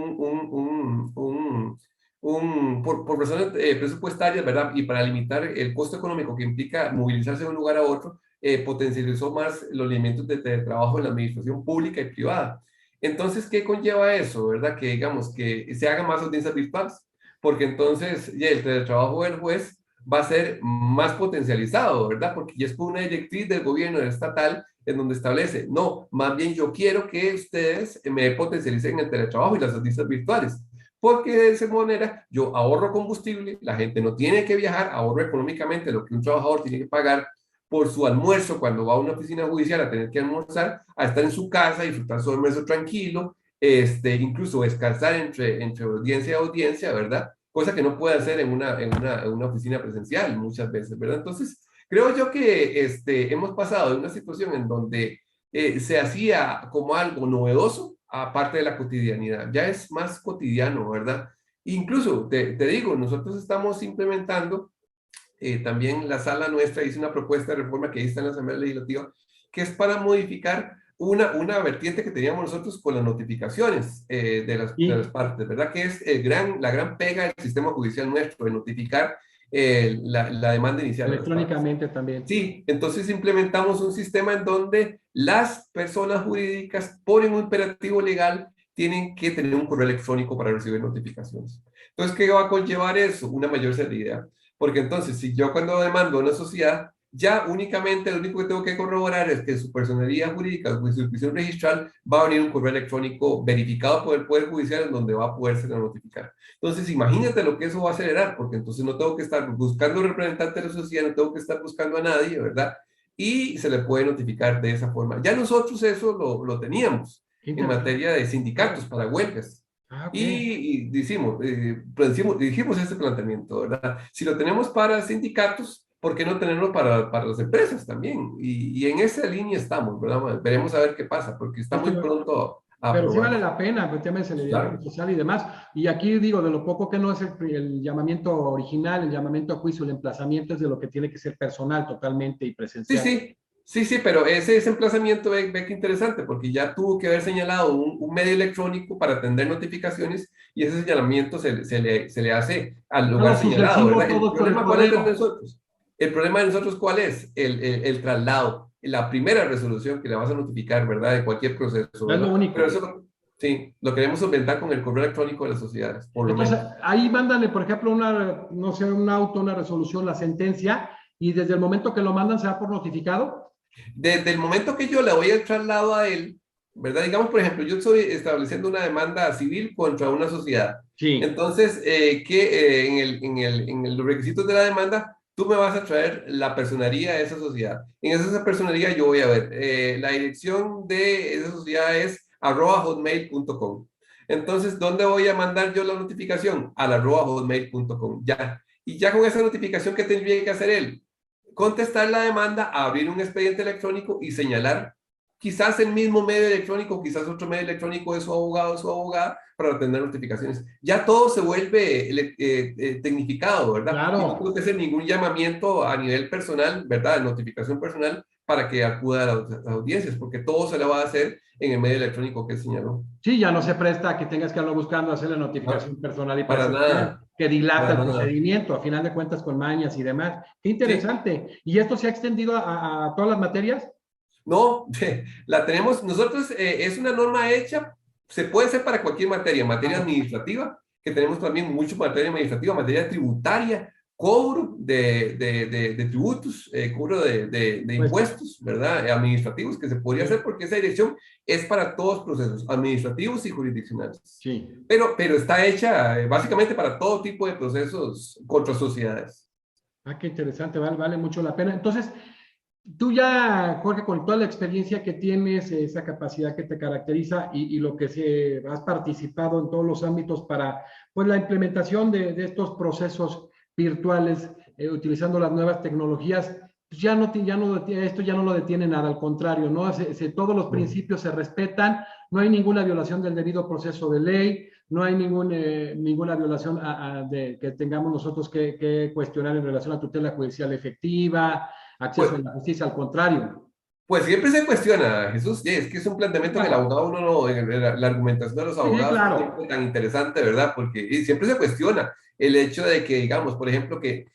por razones presupuestarias, ¿verdad? Y para limitar el costo económico que implica movilizarse de un lugar a otro, potencializó más los elementos de teletrabajo en la administración pública y privada. Entonces, ¿qué conlleva eso, verdad? Que digamos que se hagan más audiencias virtuales, porque entonces ya el teletrabajo del juez va a ser más potencializado, ¿verdad? Porque ya es por una directriz del gobierno estatal en donde establece, no, más bien yo quiero que ustedes me potencialicen el teletrabajo y las audiencias virtuales, porque de esa manera yo ahorro combustible, la gente no tiene que viajar, ahorro económicamente lo que un trabajador tiene que pagar por su almuerzo cuando va a una oficina judicial a tener que almorzar, a estar en su casa, disfrutar su almuerzo tranquilo, incluso descansar entre audiencia y audiencia, ¿verdad? Cosa que no puede hacer en una oficina presencial muchas veces, ¿verdad? Entonces, creo yo que hemos pasado de una situación en donde se hacía como algo novedoso a parte de la cotidianidad. Ya es más cotidiano, ¿verdad? Incluso, te digo, nosotros estamos implementando también la sala nuestra hizo una propuesta de reforma que ahí está en la Asamblea Legislativa, que es para modificar una vertiente que teníamos nosotros con las notificaciones de las Y partes, ¿verdad? Que es la gran pega del sistema judicial nuestro, de notificar la demanda inicial de las partes. Electrónicamente también. Sí, entonces implementamos un sistema en donde las personas jurídicas, por un imperativo legal, tienen que tener un correo electrónico para recibir notificaciones. Entonces, ¿qué va a conllevar eso? Una mayor celeridad. Porque entonces, si yo cuando demando a una sociedad, ya únicamente lo único que tengo que corroborar es que su personalidad jurídica, su inscripción registral, va a venir un correo electrónico verificado por el Poder Judicial en donde va a poderse notificar. Entonces, imagínate lo que eso va a acelerar, porque entonces no tengo que estar buscando representante de la sociedad, no tengo que estar buscando a nadie, ¿verdad? Y se le puede notificar de esa forma. Ya nosotros eso lo teníamos en materia de sindicatos para huelgas. Ah, ok. Y dijimos ese planteamiento, ¿verdad? Si lo tenemos para sindicatos, ¿por qué no tenerlo para las empresas también? Y en esa línea estamos, ¿verdad? Veremos a ver qué pasa, porque está muy pronto a Pero sí aprobar. vale la pena, pues tema de celeridad Claro. procesal y demás. Y aquí digo, de lo poco que no es el llamamiento original, el llamamiento a juicio, el emplazamiento es de lo que tiene que ser personal totalmente y Sí, presencial. sí, pero ese emplazamiento, ve que interesante, porque ya tuvo que haber señalado un medio electrónico para atender notificaciones y ese señalamiento se le hace al lugar Todo señalado, sucesivo, ¿verdad? ¿El todo por el problema cuál es de correo. nosotros? El problema de nosotros, ¿cuál es? El traslado, la primera resolución que le vas a notificar, ¿verdad? De cualquier proceso, Es lo ¿verdad? Pero único. eso, sí, lo queremos solventar con el correo electrónico de las sociedades, por lo Entonces, menos. ahí mándale, por ejemplo, una, no sé, un auto, una resolución, la sentencia, y desde el momento que lo mandan se da por notificado. Desde el momento que yo le doy el traslado a él, ¿verdad? Digamos, por ejemplo, yo estoy estableciendo una demanda civil contra una sociedad. Sí. Entonces, en los requisitos de la demanda, tú me vas a traer la personería de esa sociedad. En esa personería yo voy a ver, la dirección de esa sociedad es @hotmail.com. Entonces, ¿dónde voy a mandar yo la notificación? Al @hotmail.com. Ya. Y ya con esa notificación, ¿qué tendría que hacer él? Contestar la demanda, abrir un expediente electrónico y señalar quizás el mismo medio electrónico, quizás otro medio electrónico de su abogado o su abogada para obtener notificaciones. Ya todo se vuelve tecnificado, ¿verdad? Y no tengo Claro. que hacer ningún llamamiento a nivel personal, ¿verdad? De notificación personal para que acuda a las audiencias, porque todo se lo va a hacer en el medio electrónico que señaló. Sí, ya no se presta a que tengas que andarlo buscando, hacer la Ah, notificación personal y para presencial, nada, que dilata para el nada. procedimiento, a final de cuentas con mañas y demás. Qué Sí, interesante. ¿Y esto se ha extendido a todas las materias? no, la tenemos, nosotros es una norma hecha, se puede hacer para cualquier materia Ah, administrativa, que tenemos también mucho materia administrativa, materia tributaria, cobro de tributos, cobro de pues impuestos, ¿verdad? Administrativos, que se podría hacer sí, porque esa dirección es para todos los procesos administrativos y jurisdiccionales. sí. Pero está hecha básicamente para todo tipo de procesos contra sociedades. Ah, qué interesante, vale mucho la pena. Entonces, tú ya, Jorge, con toda la experiencia que tienes, esa capacidad que te caracteriza y lo que has participado en todos los ámbitos para pues, la implementación de estos procesos virtuales, utilizando las nuevas tecnologías, pues esto ya no lo detiene nada, al contrario, ¿no? Todos los principios se respetan, no hay ninguna violación del debido proceso de ley, no hay ninguna violación que tengamos nosotros que cuestionar en relación a tutela judicial efectiva, acceso Pues, a la justicia, al contrario. Pues siempre se cuestiona, Jesús, sí, es que es un planteamiento que el Claro, abogado uno no, la argumentación de los sí, sí, abogados es claro, siempre tan interesante, ¿verdad? Porque siempre se cuestiona el hecho de que, digamos, por ejemplo, que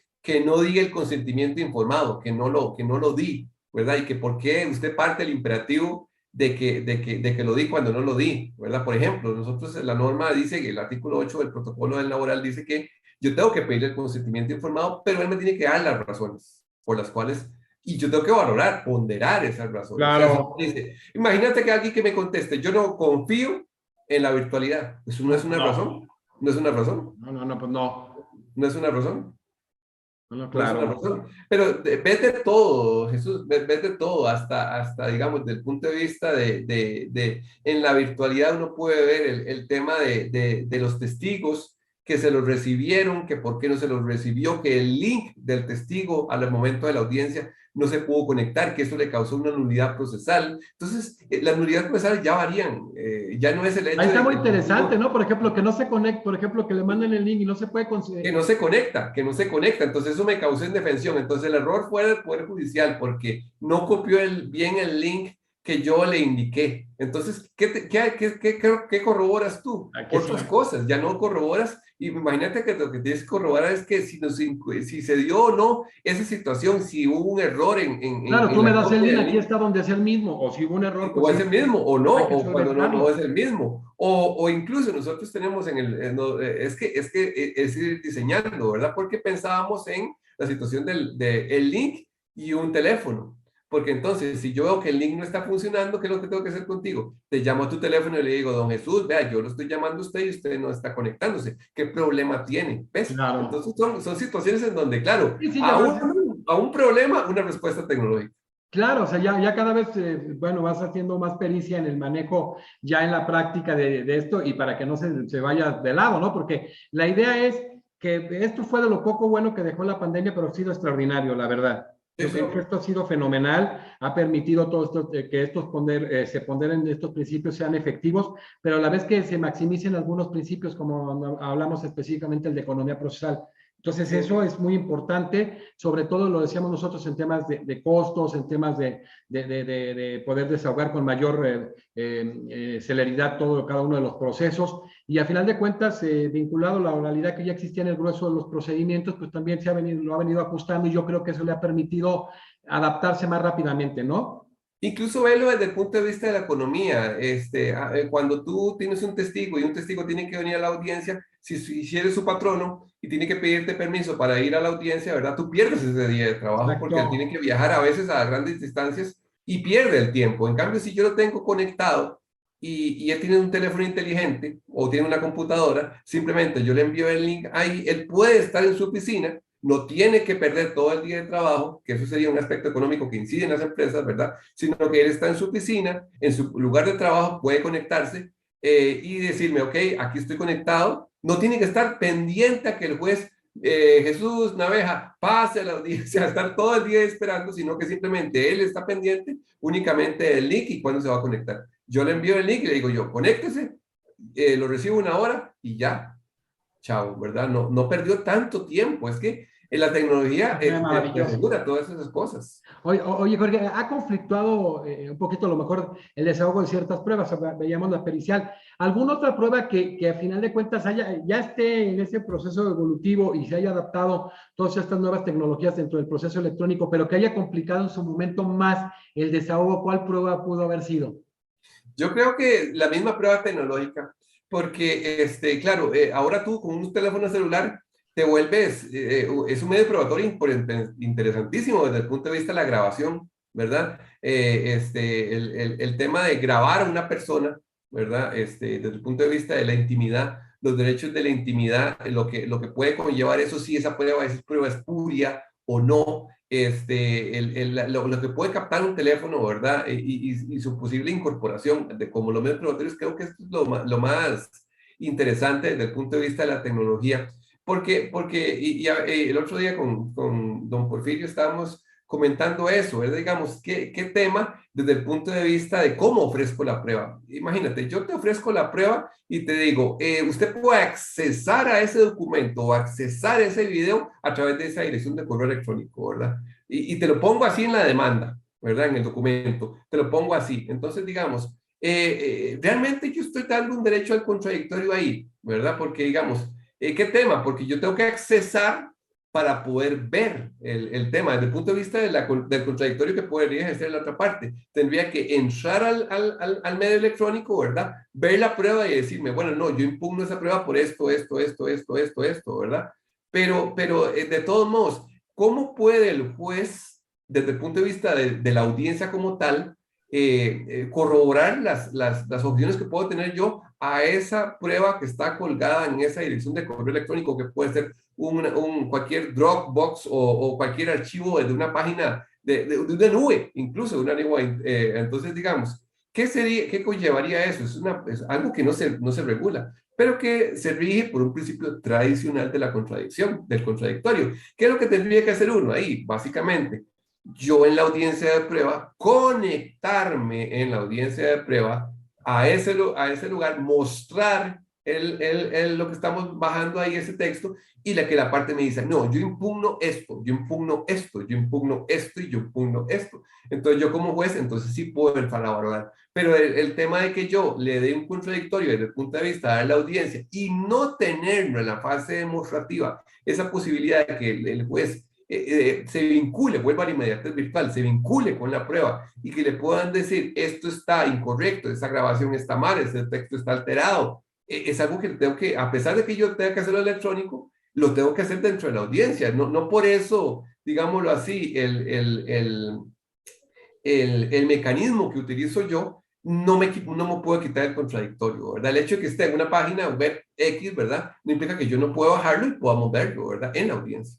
no diga el consentimiento informado, que no lo di, ¿verdad? Y que por qué usted parte el imperativo de que lo di cuando no lo di, ¿verdad? Por ejemplo, nosotros la norma dice, que el artículo 8 del protocolo del laboral dice que yo tengo que pedir el consentimiento informado, pero él me tiene que dar las razones por las cuales y yo tengo que valorar, ponderar esas razones. O sea, si claro. dice, imagínate que alguien que me conteste, yo no confío en la virtualidad. Eso no No, es pues una no, razón. No es una razón. no, pues no. No es una razón. No, No es una claro. razón. Pero vete todo, Jesús, vete todo, hasta, digamos, desde el punto de vista en la virtualidad uno puede ver el tema de los testigos que se los recibieron, que por qué no se los recibió, que el link del testigo al momento de la audiencia no se pudo conectar, que eso le causó una nulidad procesal. Entonces, las nulidades procesales ya varían, ya no es el Ahí hecho está de muy que el interesante, testigo ¿no? Por ejemplo, que no se conecte, por ejemplo, que le manden el link y no se puede que conseguir. no se conecta, que no se conecta. Entonces eso me causó indefensión. Entonces el error fue del Poder Judicial porque no copió bien el link que yo le indiqué. Entonces, ¿qué corroboras tú? Otras cosas, ya no corroboras. Y imagínate que lo que tienes que corroborar es que si se dio o no esa situación, si hubo un error Claro, tú en me la das el copia link, del aquí link, está donde es el mismo, o si hubo un error, pues o es sí, el mismo o no, hay que o cuando no es solventarlo. el mismo. O incluso nosotros tenemos es ir diseñando, ¿verdad? Porque pensábamos en la situación el link y un teléfono. Porque entonces, si yo veo que el link no está funcionando, ¿qué es lo que tengo que hacer contigo? Te llamo a tu teléfono y le digo, don Jesús, vea, yo lo estoy llamando a usted y usted no está conectándose. ¿Qué problema tiene? ¿Ves? Claro. Entonces son situaciones en donde, claro, Sí, sí, ya vas. a un problema, una respuesta tecnológica. Claro, o sea, ya cada vez, bueno, vas haciendo más pericia en el manejo, ya en la práctica de esto y para que no se vaya de lado, ¿no? Porque la idea es que esto fue de lo poco bueno que dejó la pandemia, pero ha sido extraordinario, la verdad. Sí, Yo sí. creo que esto ha sido fenomenal, ha permitido todo esto, que se ponderen estos principios sean efectivos, pero a la vez que se maximicen algunos principios, como hablamos específicamente el de economía procesal. Entonces, eso es muy importante, sobre todo lo decíamos nosotros en temas de costos, en temas de poder desahogar con mayor celeridad cada uno de los procesos. Y a final de cuentas, vinculado a la oralidad que ya existía en el grueso de los procedimientos, pues también lo ha venido ajustando y yo creo que eso le ha permitido adaptarse más rápidamente, ¿no? Incluso velo desde el punto de vista de la economía. Cuando tú tienes un testigo y un testigo tiene que venir a la audiencia, si eres su patrono y tiene que pedirte permiso para ir a la audiencia, ¿verdad? Tú pierdes ese día de trabajo porque él Exacto. tiene que viajar a veces a grandes distancias y pierde el tiempo. En cambio, si yo lo tengo conectado y él tiene un teléfono inteligente o tiene una computadora, simplemente yo le envío el link ahí, él puede estar en su oficina, no tiene que perder todo el día de trabajo, que eso sería un aspecto económico que incide en las empresas, ¿verdad? Sino que él está en su oficina, en su lugar de trabajo, puede conectarse y decirme, ok, aquí estoy conectado. No tiene que estar pendiente a que el juez Jesús Naveja pase a la audiencia, a estar todo el día esperando, sino que simplemente él está pendiente únicamente del link y cuándo se va a conectar. Yo le envío el link y le digo yo, conéctese, lo recibo una hora y ya, chao, ¿verdad? No perdió tanto tiempo. Es que la tecnología te Maravilloso. asegura todas esas cosas. Oye, Jorge, ha conflictuado un poquito a lo mejor el desahogo de ciertas pruebas, veíamos la pericial. ¿Alguna otra prueba que a final de cuentas ya esté en ese proceso evolutivo y se haya adaptado todas estas nuevas tecnologías dentro del proceso electrónico, pero que haya complicado en su momento más el desahogo? ¿Cuál prueba pudo haber sido? Yo creo que la misma prueba tecnológica, porque, claro, ahora tú con un teléfono celular te vuelves, es un medio probatorio interesantísimo desde el punto de vista de la grabación, ¿verdad? El tema de grabar a una persona, ¿verdad? Desde el punto de vista de la intimidad, los derechos de la intimidad, lo que puede conllevar eso, si esa prueba espuria o no, lo que puede captar un teléfono, ¿verdad? Y su posible incorporación de como los medios probatorios, creo que esto es lo más interesante desde el punto de vista de la tecnología, porque el otro día con don Porfirio estábamos comentando eso, ¿verdad? Digamos, ¿qué tema desde el punto de vista de cómo ofrezco la prueba? Imagínate, yo te ofrezco la prueba y te digo, usted puede accesar a ese documento o accesar a ese video a través de esa dirección de correo electrónico, ¿verdad? Y te lo pongo así en la demanda, ¿verdad? En el documento, te lo pongo así. Entonces, digamos, realmente yo estoy dando un derecho al contradictorio ahí, ¿verdad? Porque, digamos, ¿qué tema? Porque yo tengo que accesar para poder ver el tema desde el punto de vista del contradictorio que podría ejercer la otra parte. Tendría que entrar al medio electrónico, ¿verdad? Ver la prueba y decirme, bueno, no, yo impugno esa prueba por esto, ¿verdad? Pero de todos modos, ¿cómo puede el juez, desde el punto de vista de la audiencia como tal, corroborar las opciones que puedo tener yo a esa prueba que está colgada en esa dirección de correo electrónico, que puede ser cualquier Dropbox o cualquier archivo de una página de una nube, incluso de una nube? Entonces, digamos, ¿qué conllevaría eso? Es algo que no se regula, pero que se rige por un principio tradicional de la contradicción, del contradictorio. ¿Qué es lo que tendría que hacer uno ahí? Básicamente, yo en la audiencia de prueba, conectarme en la audiencia de prueba a ese lugar, mostrar lo que estamos bajando ahí, ese texto, y que la parte me dice, no, yo impugno esto, yo impugno esto, yo impugno esto y yo impugno esto. Entonces yo como juez, entonces sí puedo entrar a valorar. Pero el tema de que yo le dé un contradictorio desde el punto de vista de la audiencia y no tenerlo en la fase demostrativa, esa posibilidad de que el juez se vincule, vuelva al inmediatez virtual, se vincule con la prueba y que le puedan decir, esto está incorrecto, esta grabación está mal, este texto está alterado, es algo que tengo que, a pesar de que yo tenga que hacerlo electrónico, lo tengo que hacer dentro de la audiencia. No, no por eso, digámoslo así, el mecanismo que utilizo yo no me puedo quitar el contradictorio, ¿verdad? El hecho de que esté en una página web X, ¿verdad? No implica que yo no pueda bajarlo y podamos verlo, ¿verdad? En la audiencia.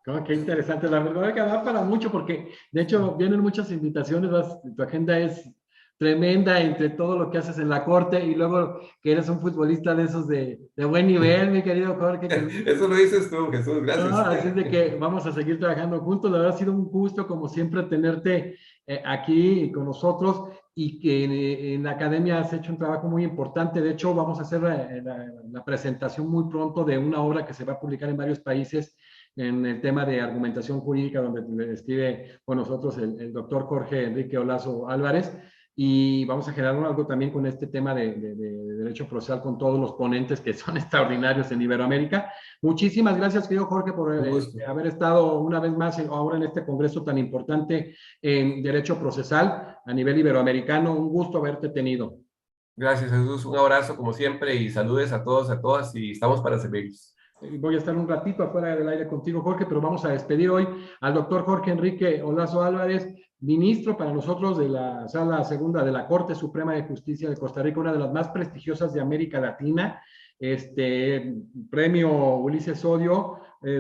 Oh, qué interesante, la verdad que da para mucho porque de hecho vienen muchas invitaciones, tu agenda es tremenda entre todo lo que haces en la corte y luego que eres un futbolista de esos de buen nivel, mi querido Jorge. Eso lo dices tú, Jesús, gracias. No, así es de que vamos a seguir trabajando juntos, la verdad ha sido un gusto como siempre tenerte aquí con nosotros y que en la academia has hecho un trabajo muy importante, de hecho vamos a hacer la presentación muy pronto de una obra que se va a publicar en varios países en el tema de argumentación jurídica, donde escribe con nosotros el doctor Jorge Enrique Olazo Álvarez, y vamos a generar algo también con este tema de derecho procesal con todos los ponentes que son extraordinarios en Iberoamérica. Muchísimas gracias, querido Jorge, por haber estado una vez más ahora en este congreso tan importante en derecho procesal a nivel iberoamericano. Un gusto haberte tenido. Gracias, Jesús. Un abrazo como siempre y saludes a todos, a todas y estamos para servirles. Voy a estar un ratito afuera del aire contigo, Jorge, pero vamos a despedir hoy al doctor Jorge Enrique Olazo Álvarez, ministro para nosotros de la Sala Segunda de la Corte Suprema de Justicia de Costa Rica, una de las más prestigiosas de América Latina, premio Ulises Odio,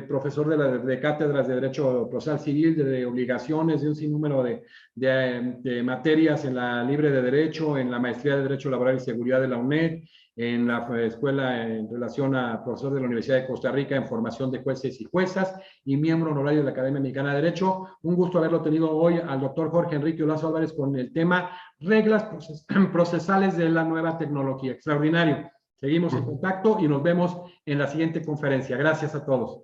profesor de cátedras de Derecho Procesal Civil, de obligaciones, de un sinnúmero de materias en la Libre de Derecho, en la Maestría de Derecho Laboral y Seguridad de la UNED, en la escuela en relación a profesor de la Universidad de Costa Rica en formación de jueces y juezas y miembro honorario de la Academia Mexicana de Derecho. Un gusto haberlo tenido hoy al doctor Jorge Enrique Olazo Álvarez con el tema reglas procesales de la nueva tecnología. Extraordinario. Seguimos en contacto y nos vemos en la siguiente conferencia. Gracias a todos.